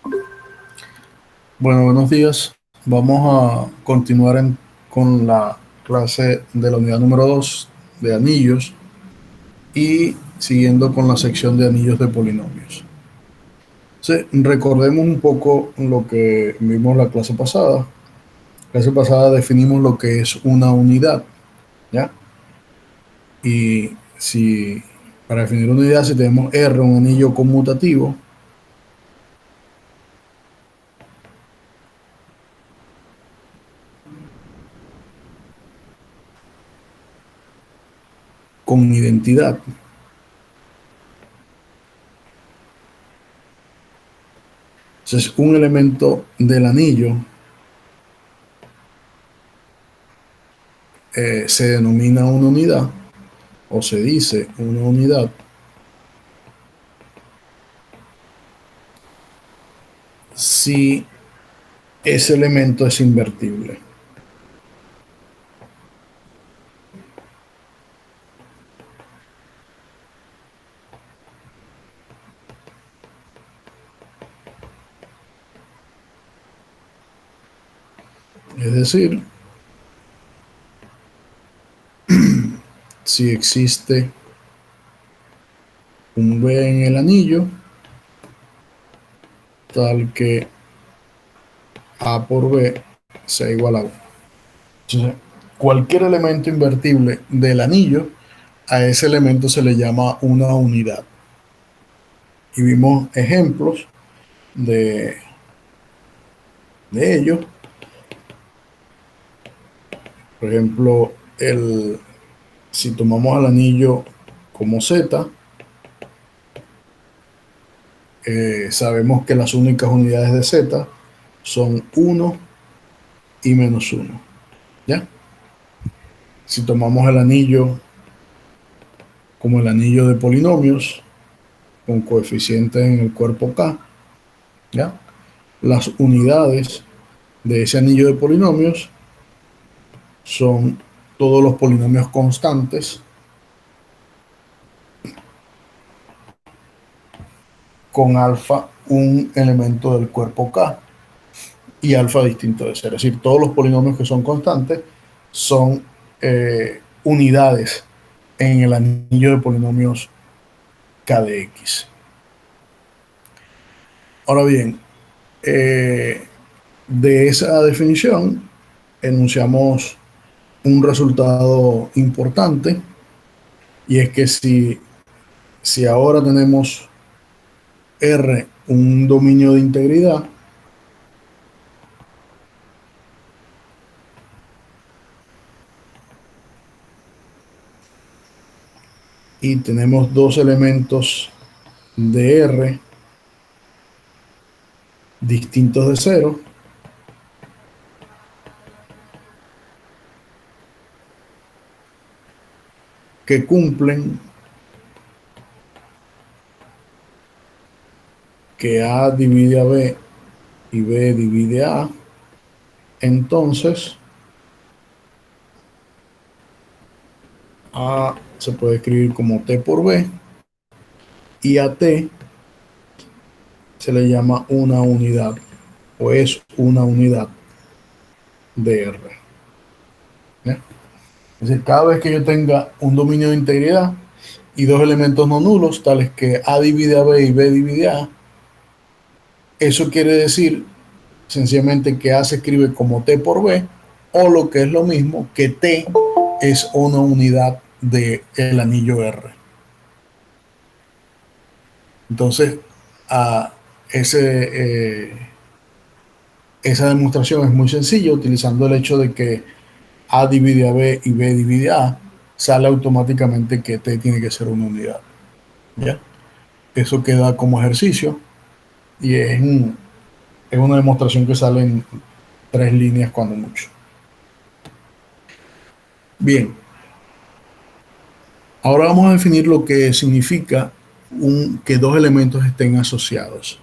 Bueno, buenos días. Vamos a continuar con la clase de la unidad número 2 de anillos y siguiendo con la sección de anillos de polinomios. Entonces, recordemos un poco lo que vimos la clase pasada. La clase pasada definimos lo que es una unidad, ¿ya? Y si para definir una unidad, si tenemos R, un anillo conmutativo, con identidad, entonces un elemento del anillo se denomina una unidad o se dice una unidad si ese elemento es invertible. Es decir, si existe un B en el anillo, tal que A por B sea igual a 1. Entonces, cualquier elemento invertible del anillo, a ese elemento se le llama una unidad. Y vimos ejemplos de, de ello. Por ejemplo, si tomamos al anillo como Z, sabemos que las únicas unidades de Z son 1 y menos 1. ¿Ya? Si tomamos el anillo como el anillo de polinomios con coeficientes en el cuerpo K, ¿ya? Las unidades de ese anillo de polinomios son todos los polinomios constantes con alfa un elemento del cuerpo K y alfa distinto de cero. Es decir, todos los polinomios que son constantes son unidades en el anillo de polinomios K de X. Ahora bien, de esa definición enunciamos un resultado importante y es que si ahora tenemos R un dominio de integridad, y tenemos dos elementos de R distintos de cero que cumplen que A divide a B y B divide a A, entonces A se puede escribir como T por B y a T se le llama una unidad o es una unidad de R. ¿Ya? Es decir, cada vez que yo tenga un dominio de integridad y dos elementos no nulos, tales que A divide a B y B divide a A, eso quiere decir sencillamente que A se escribe como T por B, o lo que es lo mismo, que T es una unidad del anillo R. Entonces, a esa demostración es muy sencilla utilizando el hecho de que A divide a B y B divide a A, sale automáticamente que T tiene que ser una unidad. ¿Ya? Eso queda como ejercicio y es una demostración que sale en 3 líneas cuando mucho. Bien, ahora vamos a definir lo que significa que dos elementos estén asociados.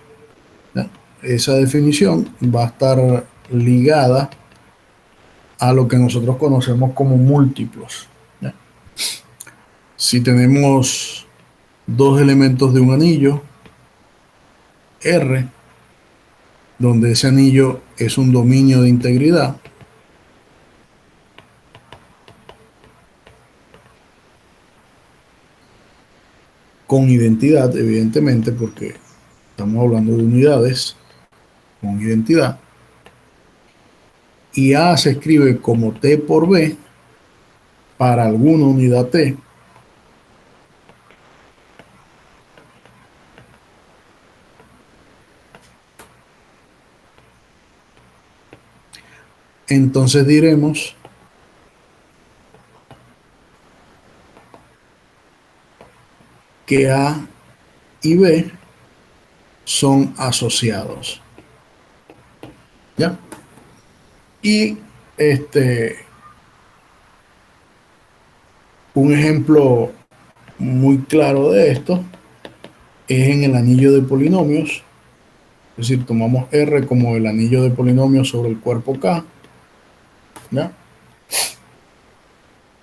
¿Ya? Esa definición va a estar ligada a lo que nosotros conocemos como múltiplos. ¿Ya? Si tenemos dos elementos de un anillo, R, donde ese anillo es un dominio de integridad, con identidad, evidentemente, porque estamos hablando de unidades con identidad, y A se escribe como T por B para alguna unidad T, entonces diremos que A y B son asociados. ¿Ya? Y un ejemplo muy claro de esto es en el anillo de polinomios. Es decir, tomamos R como el anillo de polinomios sobre el cuerpo K. ¿Ya?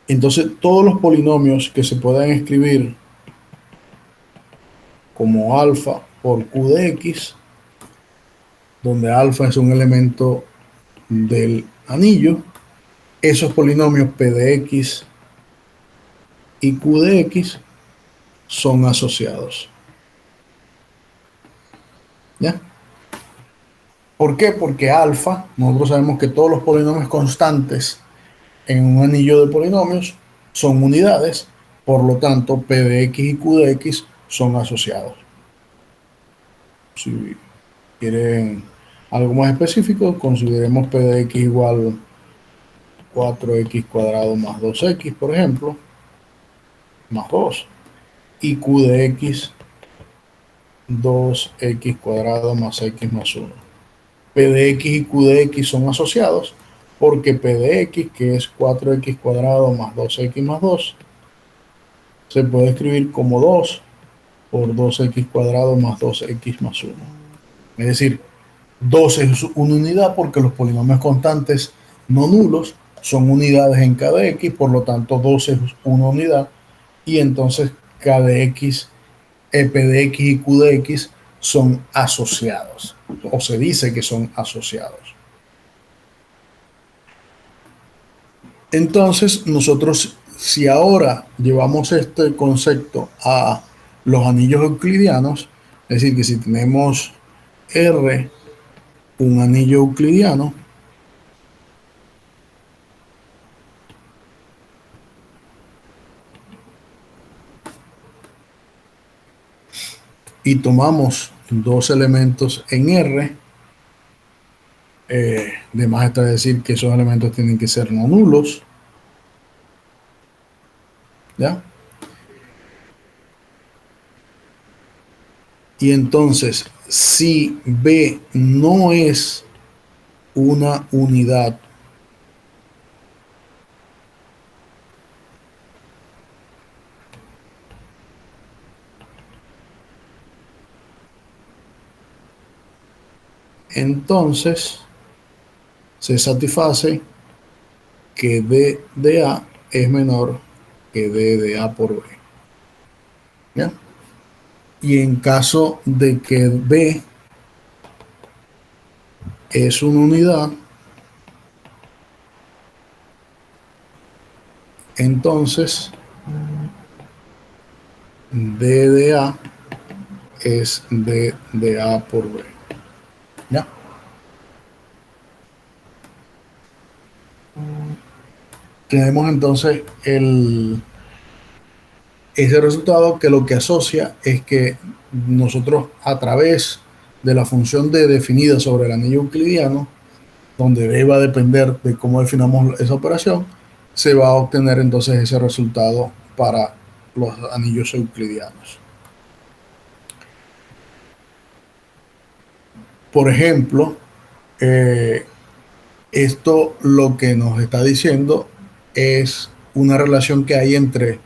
Entonces, todos los polinomios que se puedan escribir como alfa por Q de X, donde alfa es un elemento del anillo, esos polinomios P de X y Q de X son asociados. ¿Ya? ¿Por qué? Porque alfa, nosotros sabemos que todos los polinomios constantes en un anillo de polinomios son unidades, por lo tanto P de X y Q de X son asociados. Si quieren algo más específico, consideremos P de X igual 4x cuadrado más 2x, por ejemplo, más 2, y Q de X 2x cuadrado más x más 1. P de X y Q de X son asociados porque P de X, que es 4x cuadrado más 2x más 2, se puede escribir como 2 por 2x cuadrado más 2x más 1. Es decir, 2 es una unidad porque los polinomios constantes no nulos son unidades en K de X, por lo tanto 2 es una unidad, y entonces K de X, P de X y Q de X son asociados, o se dice que son asociados. Entonces, nosotros, si ahora llevamos este concepto a los anillos euclidianos, es decir, que si tenemos R, un anillo euclidiano, y tomamos dos elementos en R, de más está decir que esos elementos tienen que ser no nulos, ¿ya? Y entonces, si B no es una unidad, entonces se satisface que D de A es menor que D de A por B. ¿Ya? Y en caso de que B es una unidad, entonces D de A es D de A por B. ¿Ya? Tenemos entonces ese resultado que lo que asocia es que nosotros a través de la función D definida sobre el anillo euclidiano, donde D va a depender de cómo definamos esa operación, se va a obtener entonces ese resultado para los anillos euclidianos. Por ejemplo, esto lo que nos está diciendo es una relación que hay entre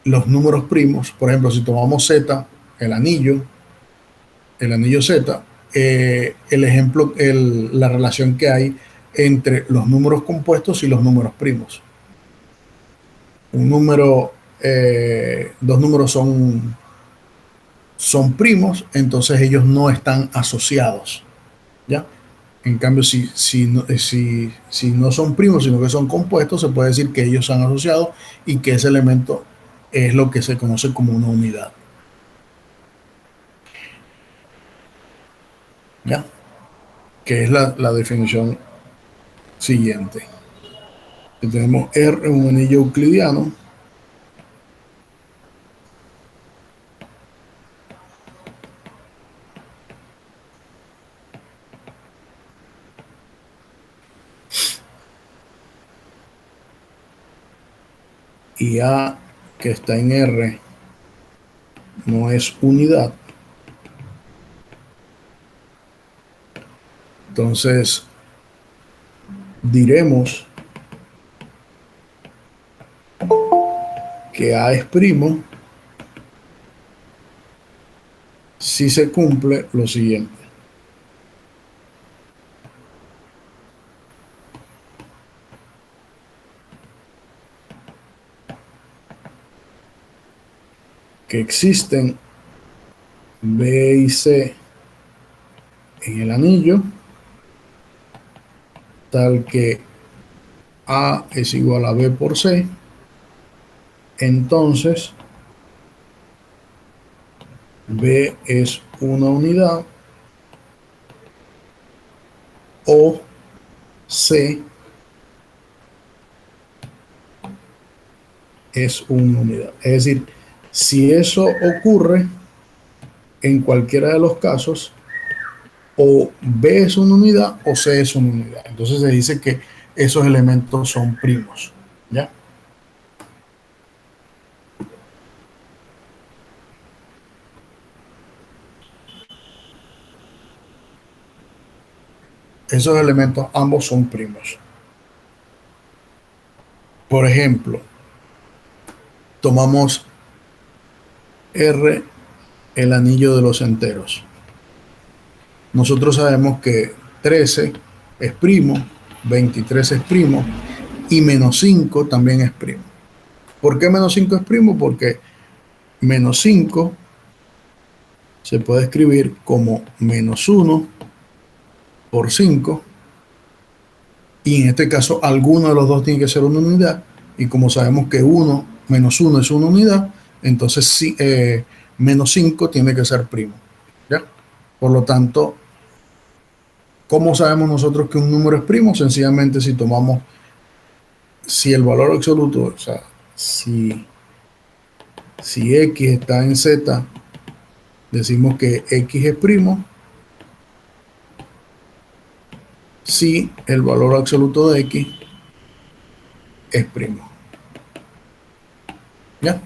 los números primos. Por ejemplo, si tomamos Z, el anillo Z, el ejemplo, la relación que hay entre los números compuestos y los números primos. Un número, dos números son primos, entonces ellos no están asociados. ¿ya? En cambio, si no son primos, sino que son compuestos, se puede decir que ellos se han asociado y que ese elemento es lo que se conoce como una unidad. ¿Ya? Que es la definición siguiente. Tenemos R, un anillo euclidiano, y A, que está en R, no es unidad. Entonces, diremos que A es primo si se cumple lo siguiente. Que existen B y C en el anillo, tal que A es igual a B por C, entonces B es una unidad o C es una unidad. Es decir, si eso ocurre en cualquiera de los casos, o B es una unidad o C es una unidad. Entonces se dice que esos elementos son primos. ¿Ya? Esos elementos ambos son primos. Por ejemplo, tomamos R, el anillo de los enteros. Nosotros sabemos que 13 es primo, 23 es primo y menos 5 también es primo. ¿Por qué menos 5 es primo? Porque menos 5 se puede escribir como menos 1 por 5, y en este caso alguno de los dos tiene que ser una unidad, y como sabemos que 1 menos 1 es una unidad, entonces sí, menos 5 tiene que ser primo. ¿Ya? Por lo tanto, ¿cómo sabemos nosotros que un número es primo? Sencillamente si el valor absoluto, o sea, si X está en Z, decimos que X es primo si el valor absoluto de X es primo. ¿Ya?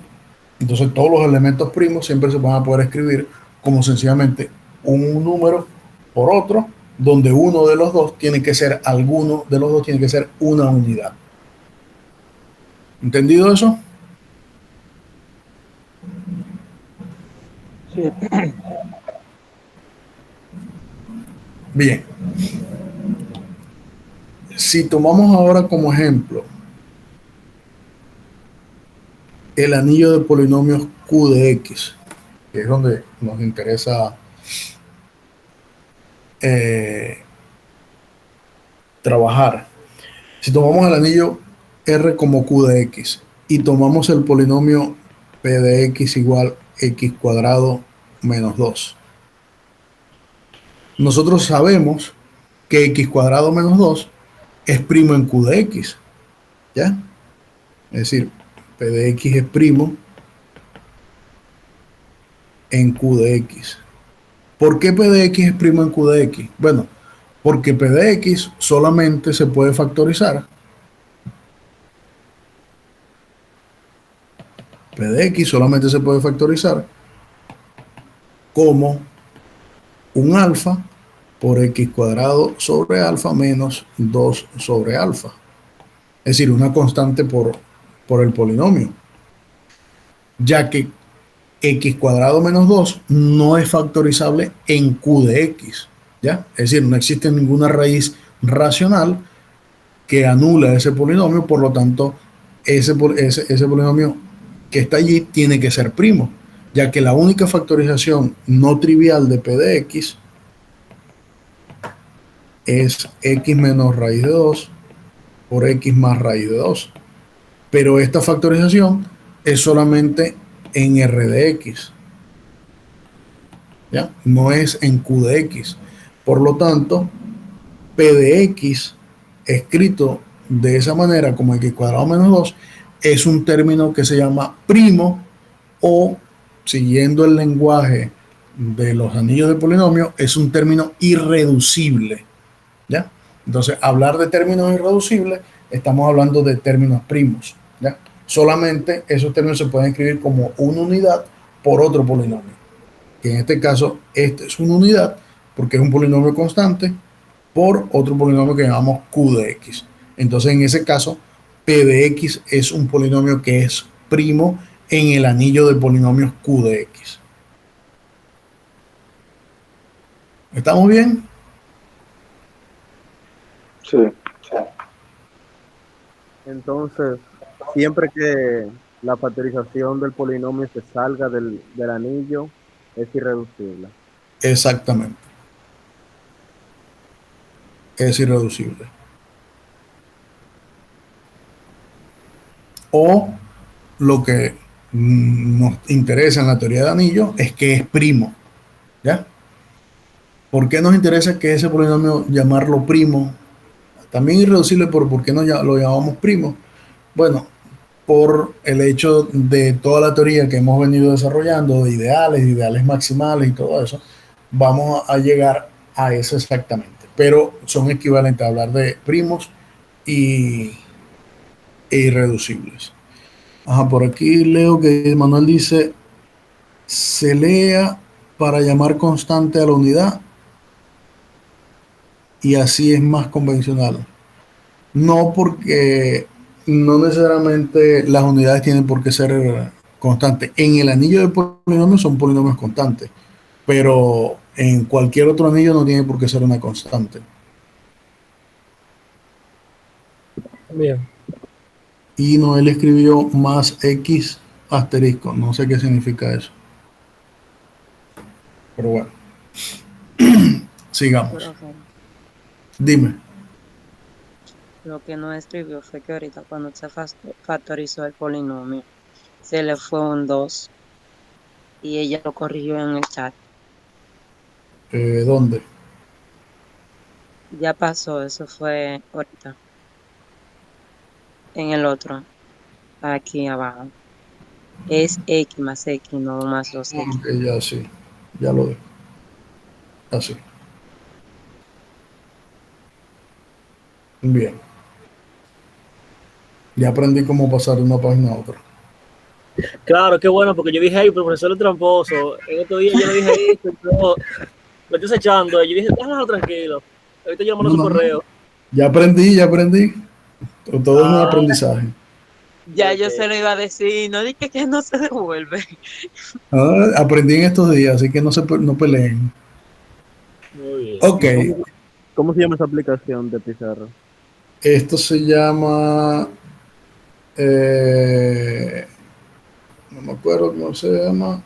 Entonces todos los elementos primos siempre se van a poder escribir como sencillamente un número por otro, donde uno de los dos tiene que ser, alguno de los dos tiene que ser una unidad. ¿Entendido eso? Sí. Bien. Si tomamos ahora como ejemplo el anillo de polinomios Q de X, que es donde nos interesa trabajar. Si tomamos el anillo R como Q de X y tomamos el polinomio P de X igual X cuadrado menos 2, nosotros sabemos que X cuadrado menos 2 es primo en Q de X. ¿Ya? Es decir, P de X es primo en Q de X. ¿Por qué P de X es primo en Q de X? Bueno, porque P de X solamente se puede factorizar. P de X solamente se puede factorizar como un alfa por X cuadrado sobre alfa menos 2 sobre alfa. Es decir, una constante por el polinomio. Ya que X cuadrado menos 2 no es factorizable en Q de X. ¿Ya? Es decir, no existe ninguna raíz racional que anula ese polinomio, por lo tanto, ese polinomio que está allí tiene que ser primo, ya que la única factorización no trivial de P de X es x menos raíz de 2 por x más raíz de 2. Pero esta factorización es solamente en R de X, ¿ya? No es en Q de X. Por lo tanto, P de X, escrito de esa manera como x cuadrado menos 2, es un término que se llama primo, o, siguiendo el lenguaje de los anillos de polinomio, es un término irreducible, ¿ya? Entonces, hablar de términos irreducibles, estamos hablando de términos primos, ¿ya? Solamente esos términos se pueden escribir como una unidad por otro polinomio, que en este caso, este es una unidad porque es un polinomio constante por otro polinomio que llamamos Q de X. Entonces, en ese caso, P de X es un polinomio que es primo en el anillo de polinomios Q de X. ¿Estamos bien? Sí. Entonces, siempre que la factorización del polinomio se salga del anillo, es irreducible. Exactamente. Es irreducible. O lo que nos interesa en la teoría de anillos es que es primo, ¿ya? ¿Por qué nos interesa que ese polinomio llamarlo primo? También irreducible, pero ¿por qué no lo llamamos primo? Bueno, por el hecho de toda la teoría que hemos venido desarrollando, de ideales, ideales maximales y todo eso, vamos a llegar a eso exactamente. Pero son equivalentes a hablar de primos y, e irreducibles. Ajá, por aquí leo que Manuel dice, se lea para llamar constante a la unidad y así es más convencional. No, porque no necesariamente las unidades tienen por qué ser constantes. En el anillo de polinomios son polinomios constantes, pero en cualquier otro anillo no tiene por qué ser una constante. Bien. Y Noel escribió más X asterisco. No sé qué significa eso. Pero bueno, sigamos. Profe, Dime. lo que no escribió fue que ahorita cuando se factorizó el polinomio, se le fue un 2 y ella lo corrigió en el chat. ¿Dónde? Ya pasó, eso fue ahorita, en el otro, aquí abajo. Es X más X, no más 2X. Ok, ya sí. Ya lo dejo. Así. Bien. Ya aprendí cómo pasar de una página a otra. Claro, qué bueno, porque yo dije, ay, pero profesor es tramposo. En estos días yo le dije esto, yo lo estoy echando. Y yo dije, déjalo tranquilo. Ahorita yo mando No, su no, no. correo. Ya aprendí, ya aprendí. Todo es un Ah, aprendizaje. Ya yo ok. se lo iba a decir, no dije que no se devuelve. Ah, aprendí en estos días, así que no peleen. Muy bien. Ok, ¿Y cómo se llama esa aplicación de pizarra? esto se llama, eh, no me acuerdo cómo se llama,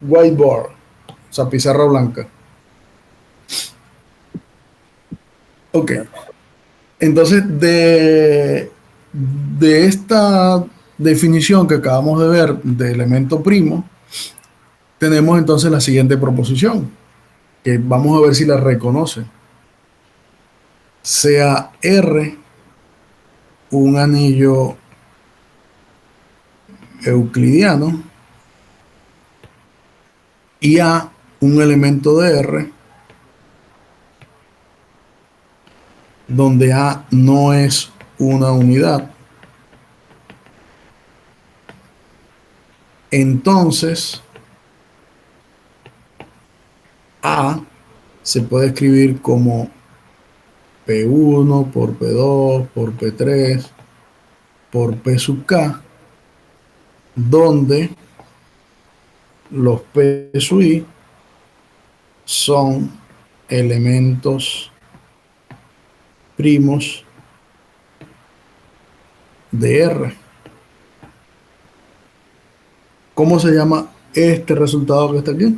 whiteboard, o sea, pizarra blanca. Ok, Ya. entonces de esta definición que acabamos de ver de elemento primo, tenemos entonces la siguiente proposición, que vamos a ver si la reconoce. Sea R un anillo euclidiano y A un elemento de R donde A no es una unidad, entonces A se puede escribir como P1 por P2 por P3 por P sub K, donde los P sub I son elementos primos de R. ¿Cómo se llama este resultado que está aquí?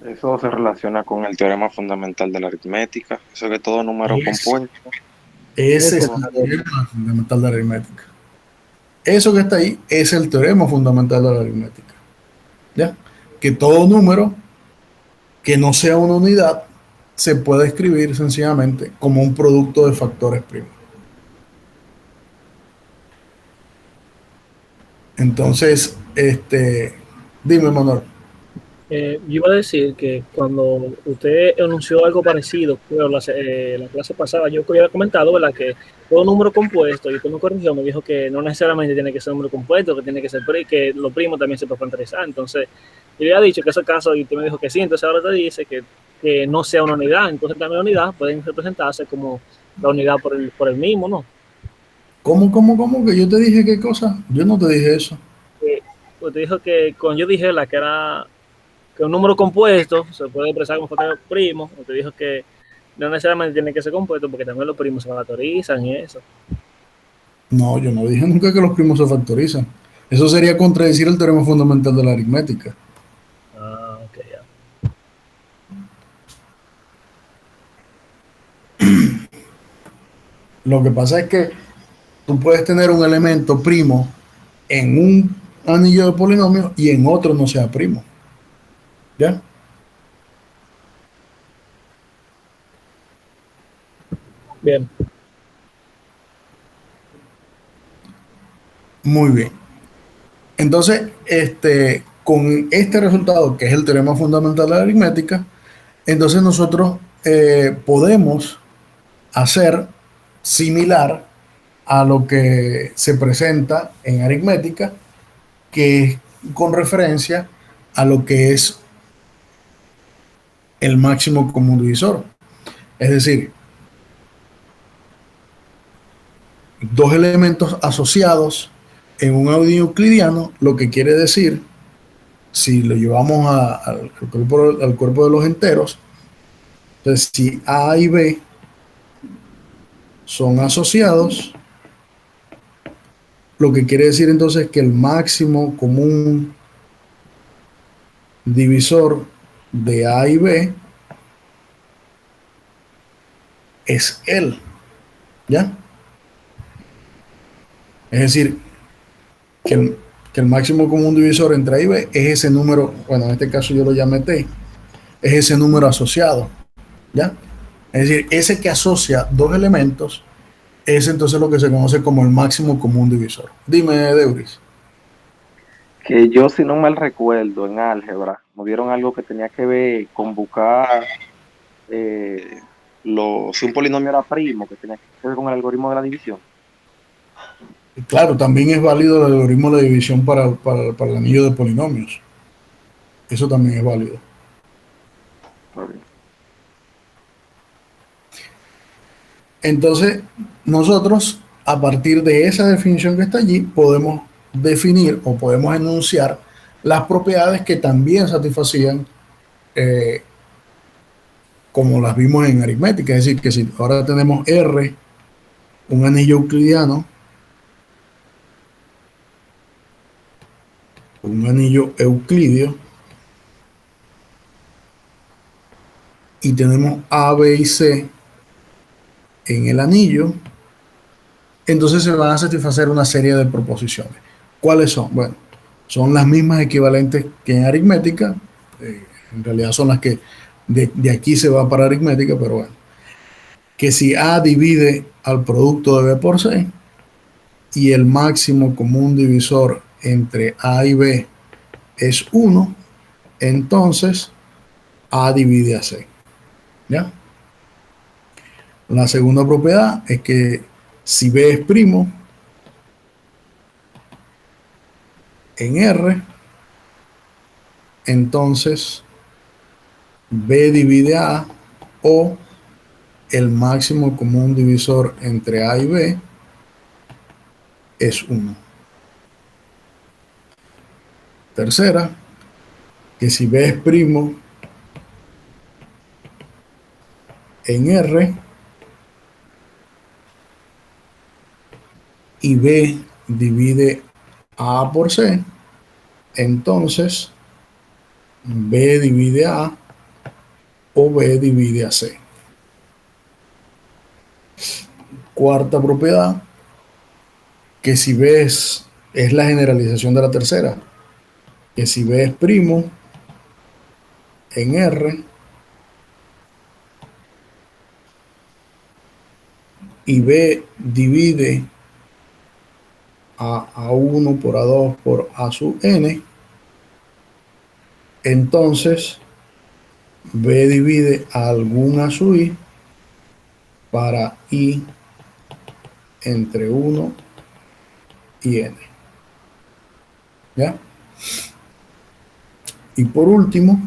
Eso se relaciona con el teorema fundamental de la aritmética. Eso que todo número Ese, compuesto. ese es Ese, el teorema fundamental de la aritmética. Eso que está ahí es el teorema fundamental de la aritmética. ¿Ya? Que todo número que no sea una unidad se puede escribir sencillamente como un producto de factores primos. Entonces, dime, Manuel. yo iba a decir que cuando usted anunció algo parecido, creo, la clase pasada, yo había comentado, ¿verdad? Que todo número compuesto, y usted me corrigió, me dijo que no necesariamente tiene que ser número compuesto, que tiene que ser que los primos también se pueden factorizar. Entonces, yo le había dicho que ese caso, y usted me dijo que sí, entonces ahora te dice que no sea una unidad, entonces también la unidad pueden representarse como la unidad por el mismo, ¿no? ¿Cómo? Que yo te dije qué cosa. Yo no te dije eso. Pues te dijo que cuando yo dije la que era que un número compuesto se puede expresar como factor primo, o te dijo que no necesariamente tiene que ser compuesto porque también los primos se factorizan y eso. No, yo no dije nunca que los primos se factorizan. Eso sería contradecir el teorema fundamental de la aritmética. Ah, ok, ya. Lo que pasa es que tú puedes tener un elemento primo en un anillo de polinomio y en otro no sea primo. ¿Ya? Bien. Muy bien. Entonces, con este resultado, que es el teorema fundamental de la aritmética, entonces nosotros podemos hacer similar a lo que se presenta en aritmética, que es con referencia a lo que es el máximo común divisor. Es decir, dos elementos asociados en un audio euclidiano, lo que quiere decir, si lo llevamos al cuerpo de los enteros, entonces si A y B son asociados, lo que quiere decir entonces que el máximo común divisor de A y B es él, ¿ya? Es decir, que el máximo común divisor entre A y B es ese número, bueno, en este caso yo lo llamé T, es ese número asociado, ¿ya? Es decir, ese que asocia dos elementos es entonces lo que se conoce como el máximo común divisor. Dime, Deuris. Que yo, si no mal recuerdo, en álgebra, me dieron algo que tenía que ver con buscar si un polinomio era primo, que tenía que ver con el algoritmo de la división. Claro, también es válido el algoritmo de división para el anillo de polinomios. Eso también es válido. Okay. Entonces, nosotros, a partir de esa definición que está allí, podemos definir o podemos enunciar las propiedades que también satisfacían eh, como las vimos en aritmética. Es decir, que si ahora tenemos R, un anillo euclidiano, un anillo euclidio, y tenemos A, B y C en el anillo, entonces se van a satisfacer una serie de proposiciones. ¿Cuáles son? Bueno, son las mismas equivalentes que en aritmética, en realidad son las que de aquí se va para aritmética, pero bueno, que si A divide al producto de B por C y el máximo común divisor entre A y B es 1, entonces A divide a C. ¿Ya? La segunda propiedad es que si B es primo en R, entonces B divide a A, o el máximo común divisor entre A y B es 1. Tercera, que si B es primo en R y B divide A por C, entonces B divide A o B divide a C. Cuarta propiedad, que si B es la generalización de la tercera, que si B es primo en R y B divide a A1 por A2 por A sub n, entonces B divide a algún A sub I para I entre 1 y n. ¿Ya? Y por último,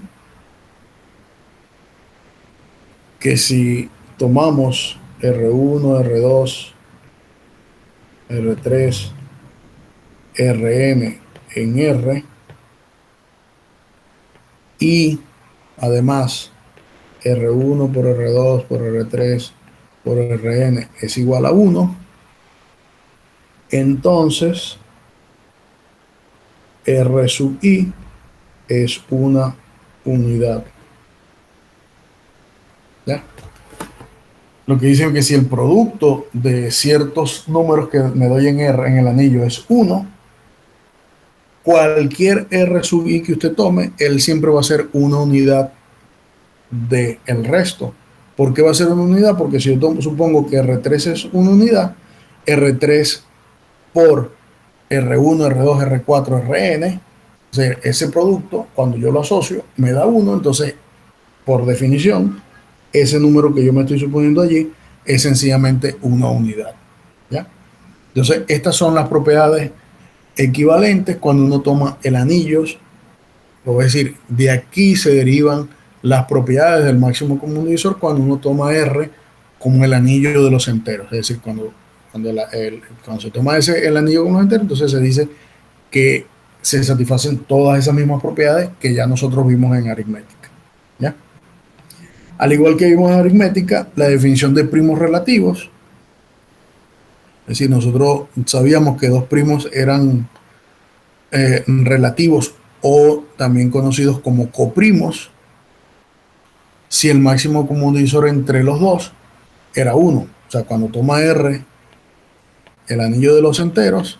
que si tomamos R1, R2, R3, Rn en R y además R1 por R2 por R3 por Rn es igual a 1, entonces R sub I es una unidad. ¿Ya? Lo que dicen que si el producto de ciertos números que me doy en R en el anillo es 1, cualquier R sub I que usted tome, él siempre va a ser una unidad del resto. ¿Por qué va a ser una unidad? Porque si yo supongo que R3 es una unidad, R3 por R1, R2, R4, Rn, o sea, ese producto, cuando yo lo asocio, me da 1, entonces, por definición, ese número que yo me estoy suponiendo allí es sencillamente una unidad. ¿Ya? Entonces, estas son las propiedades equivalentes cuando uno toma el anillo. Es decir, de aquí se derivan las propiedades del máximo común divisor cuando uno toma R como el anillo de los enteros. Es decir, cuando se toma el anillo como los enteros, entonces se dice que se satisfacen todas esas mismas propiedades que ya nosotros vimos en aritmética. ¿Ya? Al igual que vimos en aritmética, la definición de primos relativos, es decir, nosotros sabíamos que dos primos eran relativos o también conocidos como coprimos si el máximo común divisor entre los dos era 1. O sea, cuando toma R el anillo de los enteros,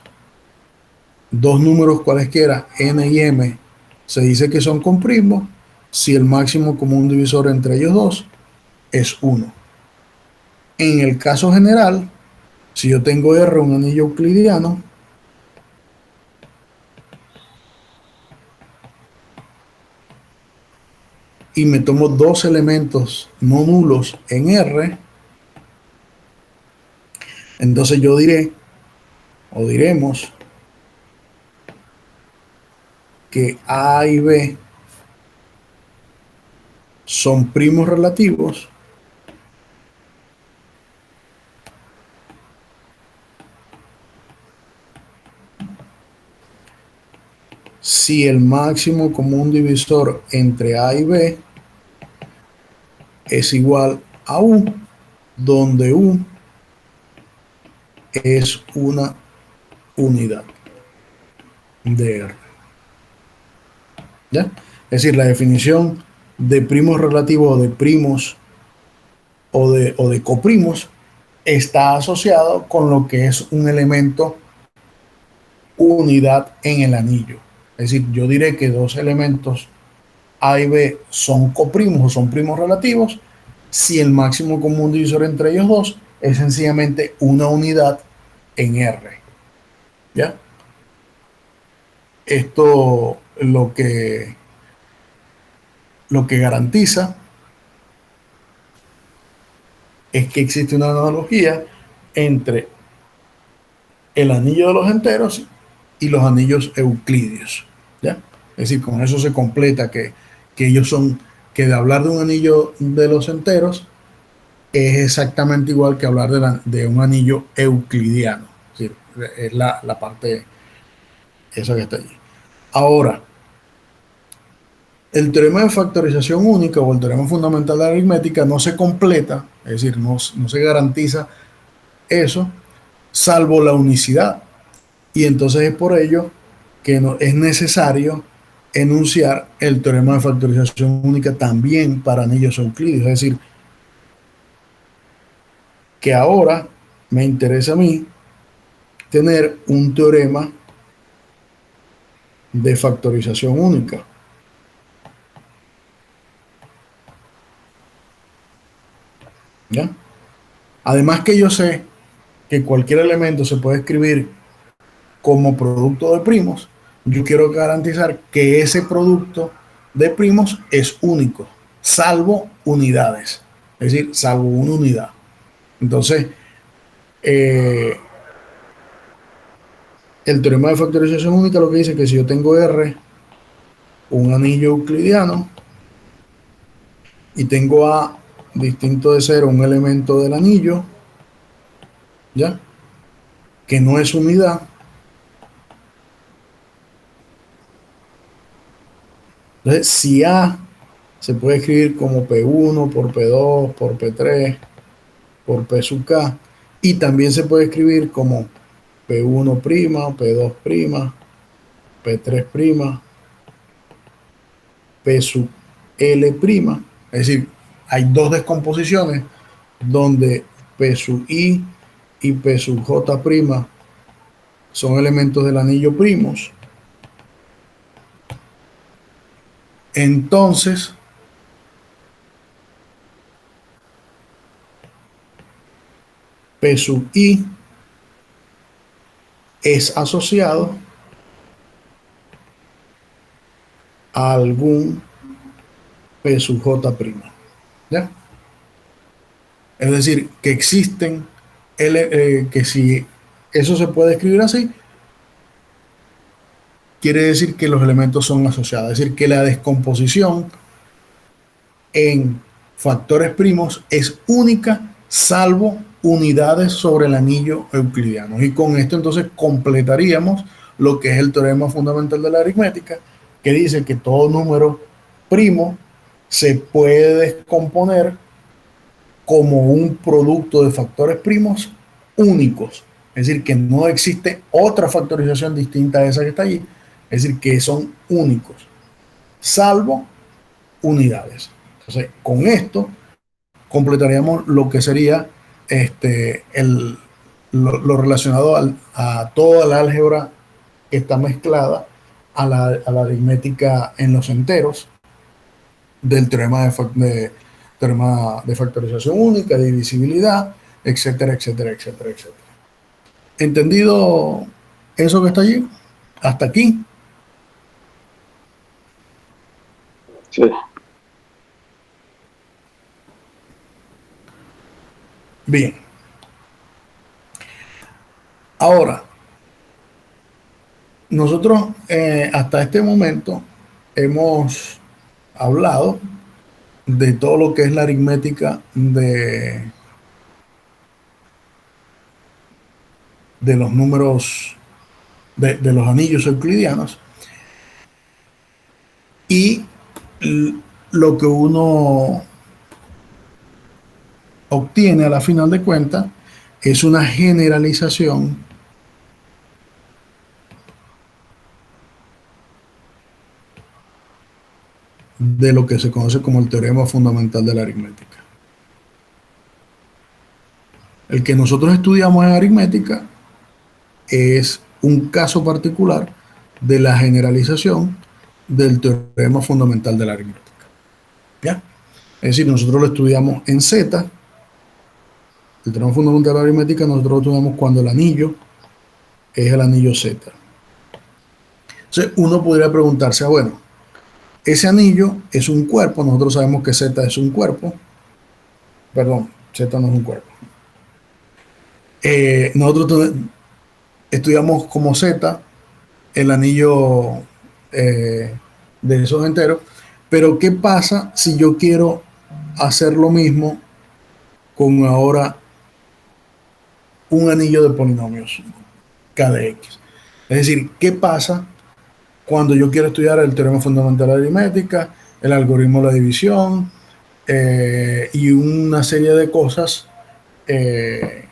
dos números cualesquiera, n y m, se dice que son comprimos si el máximo común divisor entre ellos dos es 1. En el caso general, si yo tengo R, un anillo euclidiano, y me tomo dos elementos no nulos en R, entonces yo diré, o diremos, que A y B son primos relativos si el máximo común divisor entre A y B es igual a U, donde U es una unidad de R. ¿Ya? Es decir, la definición de primos relativos o de primos o de coprimos está asociado con lo que es un elemento unidad en el anillo. Es decir, yo diré que dos elementos A y B son coprimos o son primos relativos si el máximo común divisor entre ellos dos es sencillamente una unidad en R. ¿Ya? Esto lo que garantiza es que existe una analogía entre el anillo de los enteros y los anillos euclidios. ¿Ya? Es decir, con eso se completa que ellos son, que de hablar de un anillo de los enteros es exactamente igual que hablar de un anillo euclidiano. Es decir, es la parte esa que está allí. Ahora, el teorema de factorización única o el teorema fundamental de la aritmética no se completa, es decir, no se garantiza eso, salvo la unicidad. Y entonces es por ello que es necesario enunciar el teorema de factorización única también para anillos euclides. Es decir, que ahora me interesa a mí tener un teorema de factorización única. ¿Ya? Además que yo sé que cualquier elemento se puede escribir como producto de primos, yo quiero garantizar que ese producto de primos es único, salvo unidades, es decir, salvo una unidad. Entonces, el teorema de factorización única lo que dice que si yo tengo R, un anillo euclidiano, y tengo A distinto de 0, un elemento del anillo, ¿ya? Que no es unidad, entonces si A se puede escribir como P1 por P2 por P3 por P sub K, y también se puede escribir como P1', P2', P3', P sub L', es decir, hay dos descomposiciones donde P sub I y P sub J' son elementos del anillo primos. Entonces, P sub I es asociado a algún P sub J'. ¿Ya? Es decir, que existen, que si eso se puede escribir así, quiere decir que los elementos son asociados. Es decir, que la descomposición en factores primos es única, salvo unidades sobre el anillo euclidiano. Y con esto entonces completaríamos lo que es el teorema fundamental de la aritmética, que dice que todo número primo se puede descomponer como un producto de factores primos únicos. Es decir, que no existe otra factorización distinta a esa que está allí. Es decir, que son únicos, salvo unidades. Entonces, con esto completaríamos lo que sería lo relacionado a toda la álgebra que está mezclada a la aritmética en los enteros del teorema de factorización única, de divisibilidad, etcétera, etcétera, etcétera, etcétera. ¿Entendido eso que está allí? Hasta aquí. Sí. Bien. Ahora, nosotros hasta este momento hemos hablado de todo lo que es la aritmética de los números, de los anillos euclidianos, y lo que uno obtiene a la final de cuentas es una generalización de lo que se conoce como el teorema fundamental de la aritmética. El que nosotros estudiamos en aritmética es un caso particular de la generalización del teorema fundamental de la aritmética. ¿Ya? Es decir, nosotros lo estudiamos en Z. El teorema fundamental de la aritmética nosotros lo estudiamos cuando el anillo es el anillo Z. Entonces uno podría preguntarse, bueno, ese anillo es un cuerpo, nosotros sabemos que Z es un cuerpo, perdón, Z no es un cuerpo. Nosotros estudiamos como Z el anillo de esos enteros, pero ¿qué pasa si yo quiero hacer lo mismo con ahora un anillo de polinomios K de X? Es decir, ¿qué pasa cuando yo quiero estudiar el teorema fundamental de la aritmética, el algoritmo de la división y una serie de cosas que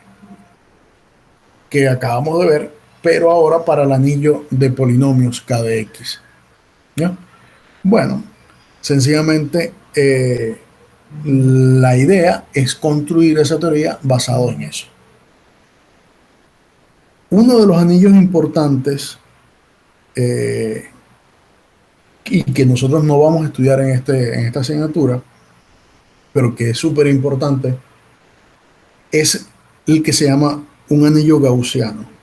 acabamos de ver, pero ahora para el anillo de polinomios K de X? ¿Ya? Bueno, sencillamente la idea es construir esa teoría basado en eso. Uno de los anillos importantes y que nosotros no vamos a estudiar en esta asignatura, pero que es súper importante, es el que se llama un anillo gaussiano.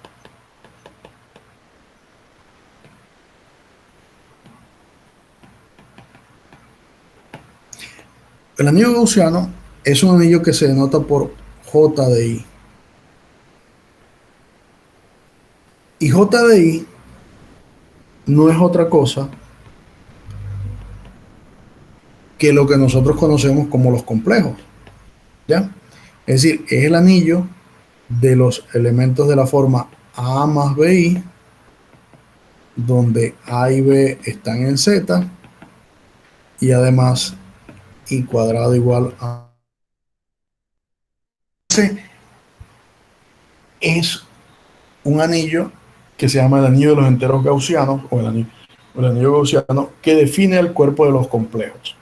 El anillo gaussiano es un anillo que se denota por J de I. Y J de I no es otra cosa que lo que nosotros conocemos como los complejos, ¿ya? Es decir, es el anillo de los elementos de la forma A más BI, donde A y B están en Z, y además I cuadrado igual a... Es un anillo que se llama el anillo de los enteros gaussianos, o el anillo gaussiano, que define el cuerpo de los complejos.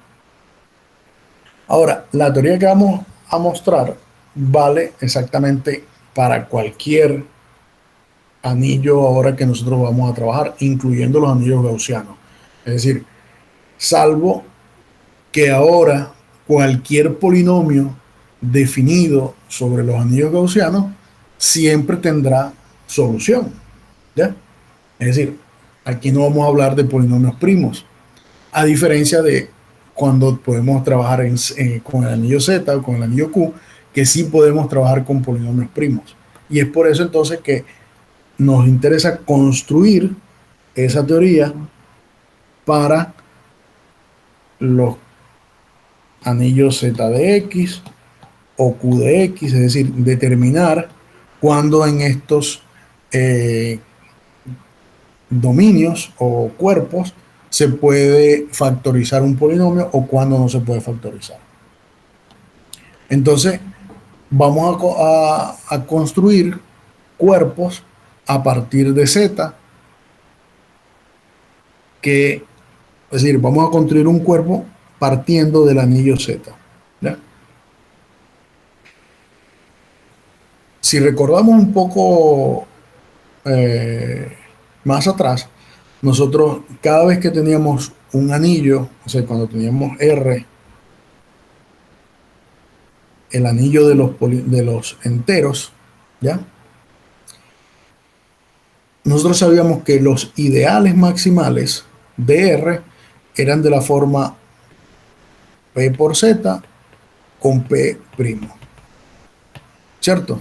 Ahora, la teoría que vamos a mostrar vale exactamente para cualquier anillo ahora que nosotros vamos a trabajar, incluyendo los anillos gaussianos. Es decir, salvo que ahora cualquier polinomio definido sobre los anillos gaussianos siempre tendrá solución, ¿ya? Es decir, aquí no vamos a hablar de polinomios primos, a diferencia de cuando podemos trabajar con el anillo Z o con el anillo Q, que sí podemos trabajar con polinomios primos. Y es por eso entonces que nos interesa construir esa teoría para los anillos Z de X o Q de X, es decir, determinar cuándo en estos dominios o cuerpos se puede factorizar un polinomio o cuándo no se puede factorizar. Entonces, vamos a construir cuerpos a partir de Z, es decir, vamos a construir un cuerpo partiendo del anillo Z, ¿ya? Si recordamos un poco más atrás, nosotros cada vez que teníamos un anillo, o sea, cuando teníamos R, el anillo de los enteros, ¿ya? Nosotros sabíamos que los ideales maximales de R eran de la forma P por Z con P', ¿cierto?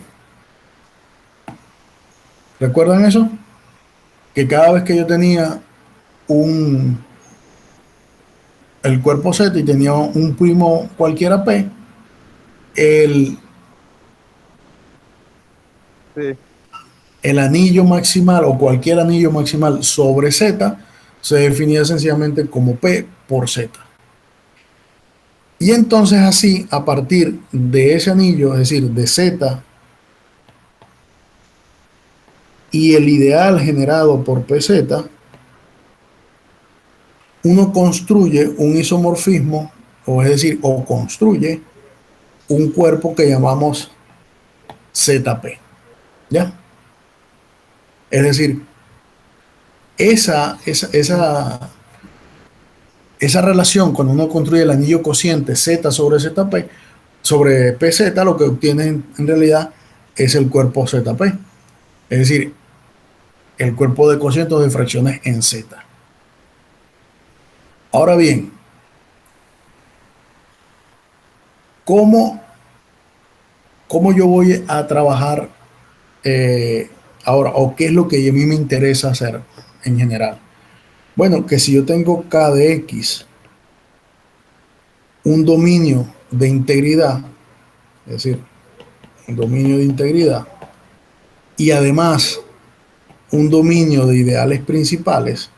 ¿Recuerdan eso? Que cada vez que yo tenía el cuerpo Z y tenía un primo cualquiera P, el anillo maximal o cualquier anillo maximal sobre Z se definía sencillamente como P por Z. Y entonces así, a partir de ese anillo, es decir, de Z y el ideal generado por PZ, uno construye un isomorfismo, o es decir, o construye un cuerpo que llamamos ZP, ¿ya? Es decir, esa relación, cuando uno construye el anillo cociente Z sobre ZP, sobre PZ, lo que obtiene en realidad es el cuerpo ZP. Es decir, el cuerpo de cocientes de fracciones en Z. Ahora bien, ¿cómo yo voy a trabajar ahora? ¿O qué es lo que a mí me interesa hacer en general? Bueno, que si yo tengo K de X, un dominio de integridad, es decir, un dominio de integridad, y además un dominio de ideales principales.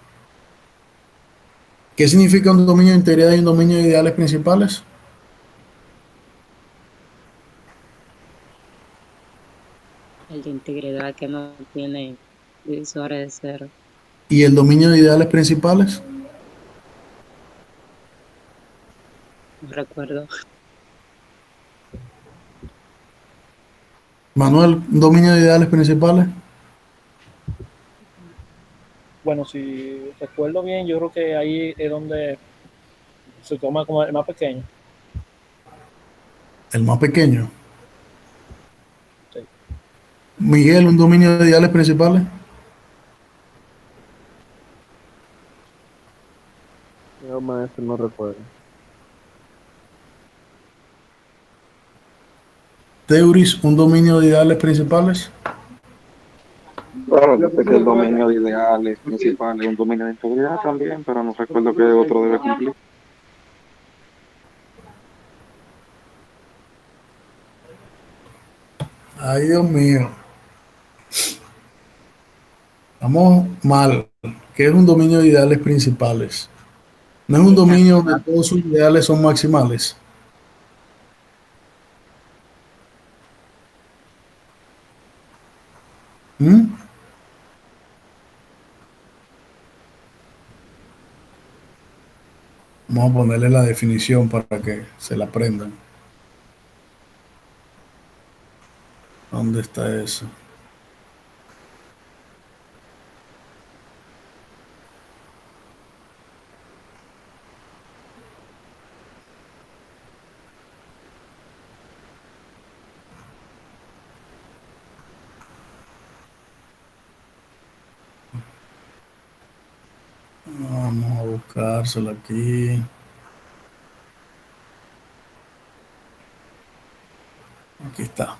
¿Qué significa un dominio de integridad y un dominio de ideales principales? El de integridad que no tiene divisores de cero. ¿Y el dominio de ideales principales? recuerdo. Manuel, un dominio de ideales principales. Bueno, si recuerdo bien, yo creo que ahí es donde se toma como el más pequeño. El más pequeño. Sí. Miguel, un dominio de ideales principales. Yo, maestro, no recuerdo. Teuris, un dominio de ideales principales. Claro, yo sé que el dominio de ideales principal es un dominio de integridad también, pero no recuerdo qué otro debe cumplir. Ay, Dios mío. Estamos mal. ¿Qué es un dominio de ideales principales? No es un dominio donde todos sus ideales son maximales. ¿Mm? Vamos a ponerle la definición para que se la aprendan. ¿Dónde está eso? Vamos a buscárselo aquí. Aquí está.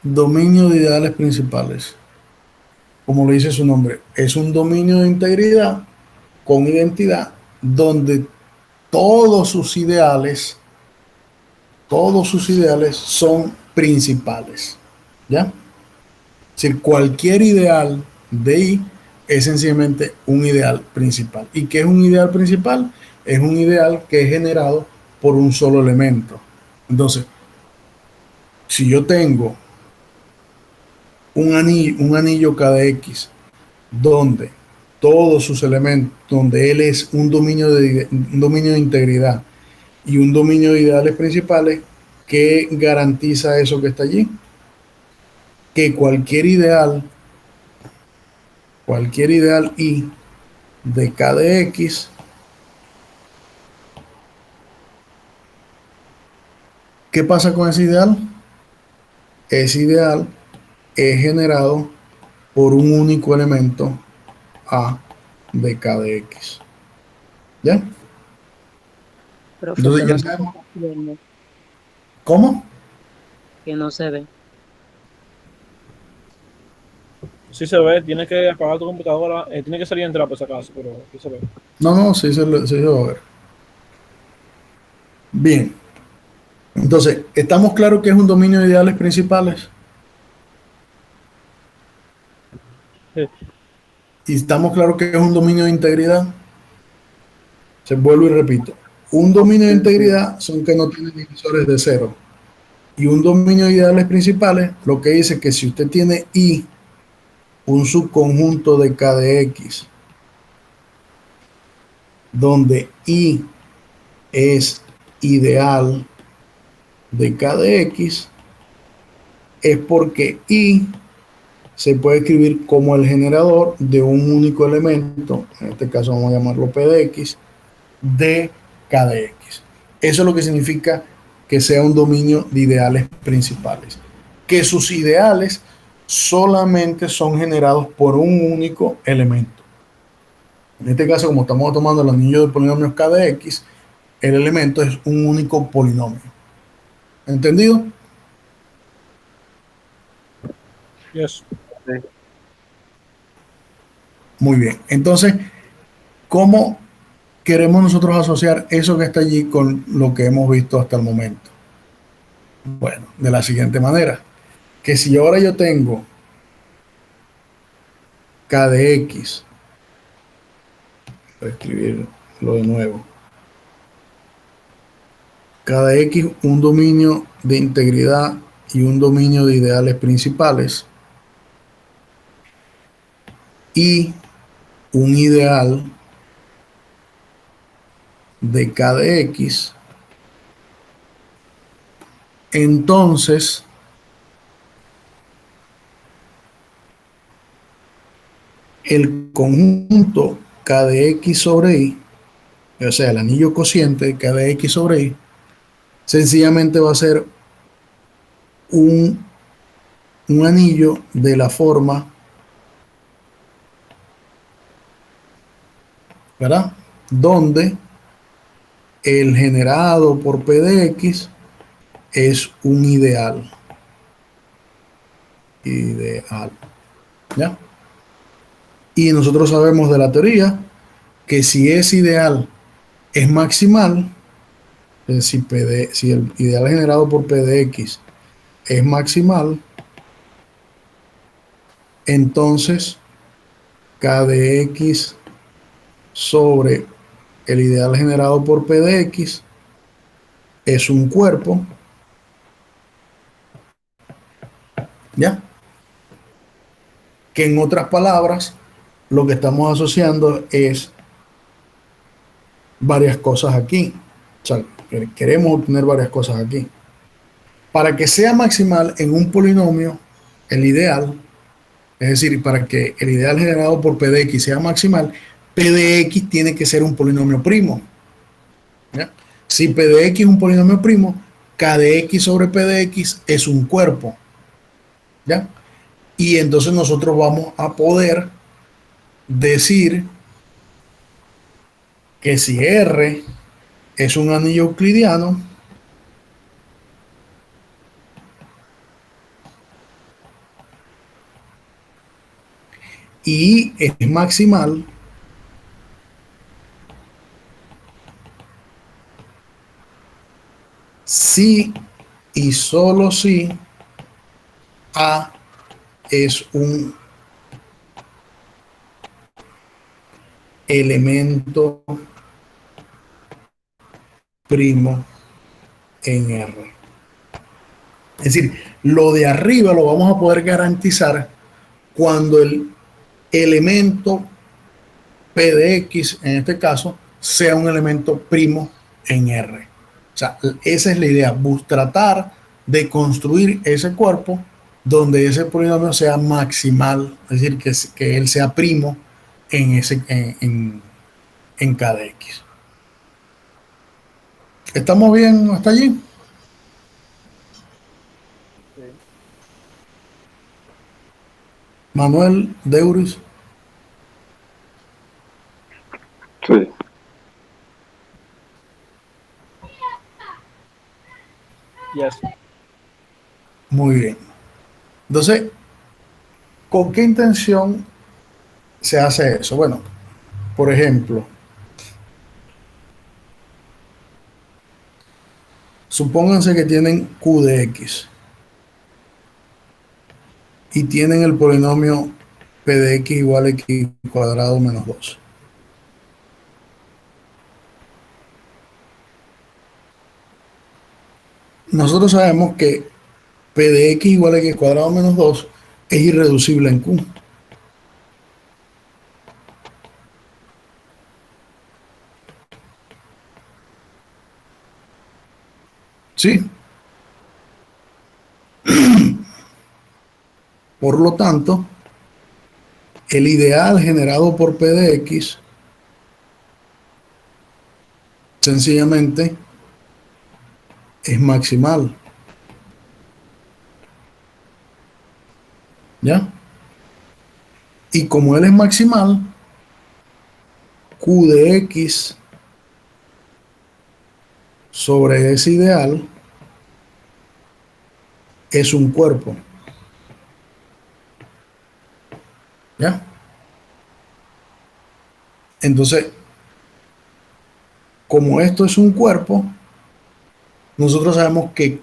Dominio de ideales principales. Como lo dice su nombre, es un dominio de integridad con identidad donde todos sus ideales son principales. ¿Ya? Es decir, cualquier ideal de I es sencillamente un ideal principal. ¿Y qué es un ideal principal? Es un ideal que es generado por un solo elemento. Entonces, si yo tengo un anillo KDX donde todos sus elementos, donde él es un dominio de integridad y un dominio de ideales principales, ¿qué garantiza eso que está allí? Que cualquier ideal I de K de X ¿qué pasa con ese ideal? Ese ideal es generado por un único elemento A de K de X. ¿Ya? Profe, Entonces que ya no se sabemos. está viendo, ¿Cómo? que no se ve. Sí se ve, tienes que apagar tu computadora, tiene que salir y entrar por si acaso, pero sí se ve. No, no, sí se va a ver. Bien. Entonces, ¿estamos claros que es un dominio de ideales principales? Sí. ¿Y estamos claros que es un dominio de integridad? Se vuelvo y repito. Un dominio de Sí, sí. integridad son que no tiene divisores de cero. Y un dominio de ideales principales lo que dice que si usted tiene I, un subconjunto de K de X, donde I es ideal de K de X, es porque I se puede escribir como el generador de un único elemento, en este caso vamos a llamarlo P de X, de K de X. Eso es lo que significa que sea un dominio de ideales principales. Que sus ideales solamente son generados por un único elemento. En este caso, como estamos tomando el anillo de polinomios K de X, el elemento es un único polinomio. ¿Entendido? Yes. Sí. Muy bien. Entonces, ¿cómo queremos nosotros asociar eso que está allí con lo que hemos visto hasta el momento? Bueno, de la siguiente manera, que si ahora yo tengo K de X Voy a escribirlo de nuevo. Cada X un dominio de integridad y un dominio de ideales principales y un ideal de cada X. Entonces, el conjunto K de X sobre Y, o sea, el anillo cociente K de X sobre Y, sencillamente va a ser un anillo de la forma, ¿verdad? Donde el generado por P de X es un ideal. ¿Ya? Y nosotros sabemos de la teoría que si ese ideal es maximal, es decir, si el ideal generado por P de X es maximal, entonces K de X sobre el ideal generado por P de X es un cuerpo, ¿ya? Que en otras palabras, lo que estamos asociando es varias cosas aquí. O sea, queremos obtener varias cosas aquí. Para que sea maximal en un polinomio, el ideal, es decir, para que el ideal generado por P de X sea maximal, P de X tiene que ser un polinomio primo. ¿Ya? Si P de X es un polinomio primo, K de X sobre P de X es un cuerpo. ¿Ya? Y entonces nosotros vamos a poder decir que si R es un anillo euclidiano, y es maximal, si y solo si A es un elemento primo en R. Es decir, lo de arriba lo vamos a poder garantizar cuando el elemento P de X, en este caso, sea un elemento primo en R. O sea, esa es la idea, tratar de construir ese cuerpo donde ese polinomio sea maximal, es decir, que él sea primo en K de X. ¿Estamos bien hasta allí? Sí. Manuel Deuris. Sí. Yes. Muy bien. Entonces, ¿con qué intención se hace eso? Bueno, por ejemplo, supónganse que tienen Q de X y tienen el polinomio P de X igual a X cuadrado menos 2. Nosotros sabemos que P de X igual a X cuadrado menos 2 es irreducible en Q. ¿Sí? Por lo tanto, el ideal generado por P de X sencillamente es maximal. ¿Ya? Y como él es maximal, Q de X sobre ese ideal es un cuerpo. ¿Ya? Entonces, como esto es un cuerpo, nosotros sabemos que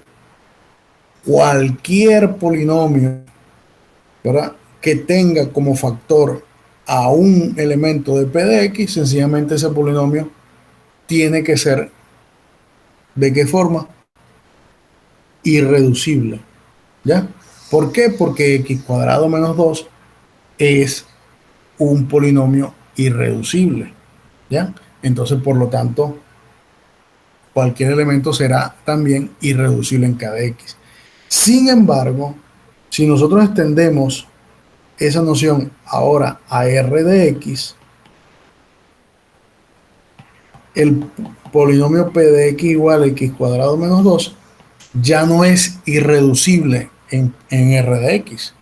cualquier polinomio, ¿verdad?, que tenga como factor a un elemento de P de X, sencillamente ese polinomio tiene que ser, ¿de qué forma? Irreducible, ¿ya? ¿Por qué? Porque x cuadrado menos 2 es un polinomio irreducible, ¿ya? Entonces, por lo tanto, cualquier elemento será también irreducible en k de x. Sin embargo, si nosotros extendemos esa noción ahora a R de X, el polinomio P de X igual a X cuadrado menos 2 ya no es irreducible en R de X.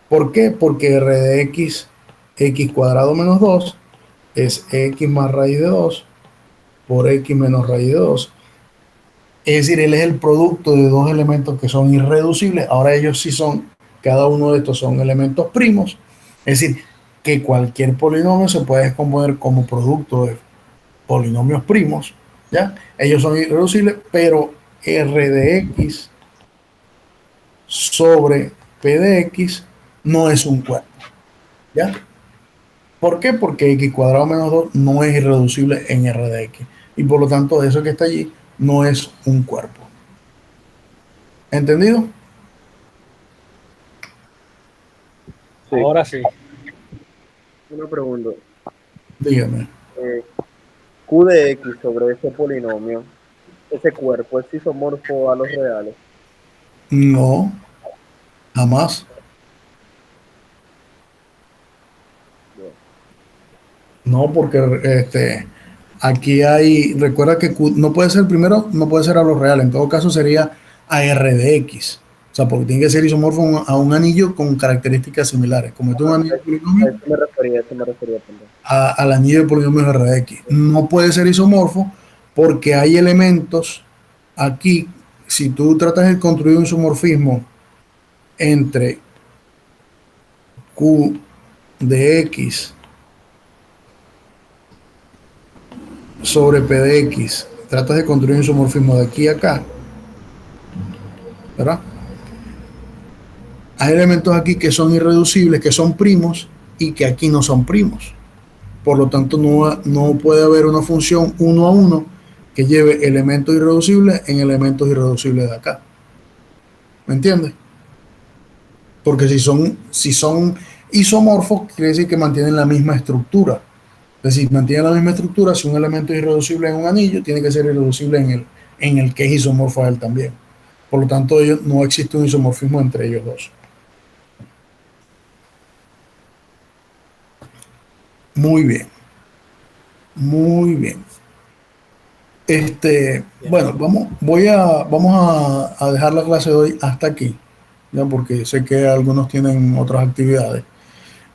¿Por qué? Porque R de X, X cuadrado menos 2, es X más raíz de 2 por X menos raíz de 2. Es decir, él es el producto de dos elementos que son irreducibles. Ahora ellos sí son, cada uno de estos son elementos primos. Es decir, que cualquier polinomio se puede descomponer como producto de polinomios primos, ¿ya? Ellos son irreducibles, pero R de X sobre P de X no es un cuerpo, ¿ya? ¿Por qué? Porque X cuadrado menos 2 no es irreducible en R de X. Y por lo tanto, eso que está allí no es un cuerpo. ¿Entendido? Sí. Ahora sí. Una pregunta. Dígame. Q de X sobre ese polinomio, ese cuerpo, ¿es isomorfo a los reales? No, jamás. Bien. No, porque aquí hay, recuerda que Q no puede ser primero, no puede ser a los reales, en todo caso sería a R de X. O sea, porque tiene que ser isomorfo a un anillo con características similares. Como es un anillo de A polinomio, eso me refería también. al anillo de polinomios R de X. No puede ser isomorfo porque hay elementos aquí, si tú tratas de construir un isomorfismo entre Q de X sobre P de X, tratas de construir un isomorfismo de aquí a acá, ¿verdad? Hay elementos aquí que son irreducibles, que son primos, y que aquí no son primos. Por lo tanto, no puede haber una función uno a uno que lleve elementos irreducibles en elementos irreducibles de acá. ¿Me entiendes? Porque si son isomorfos, quiere decir que mantienen la misma estructura. Es decir, mantienen la misma estructura. Si un elemento es irreducible en un anillo, tiene que ser irreducible en el que es isomorfo a él también. Por lo tanto, no existe un isomorfismo entre ellos dos. Muy bien. Muy bien. Bueno, vamos a dejar la clase de hoy hasta aquí, ¿ya? Porque sé que algunos tienen otras actividades.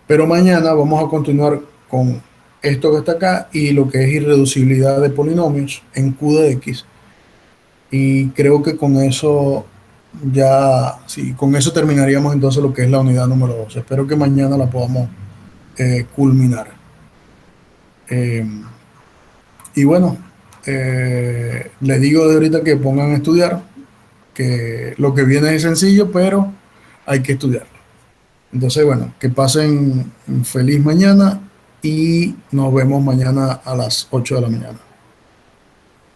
Pero mañana vamos a continuar con esto que está acá y lo que es irreducibilidad de polinomios en Q de X. Y creo que con eso sí, con eso terminaríamos entonces lo que es la unidad número 2. Espero que mañana la podamos culminar. Y bueno, les digo de ahorita que pongan a estudiar, que lo que viene es sencillo, pero hay que estudiarlo. Entonces, bueno, que pasen feliz mañana y nos vemos mañana a las 8 de la mañana.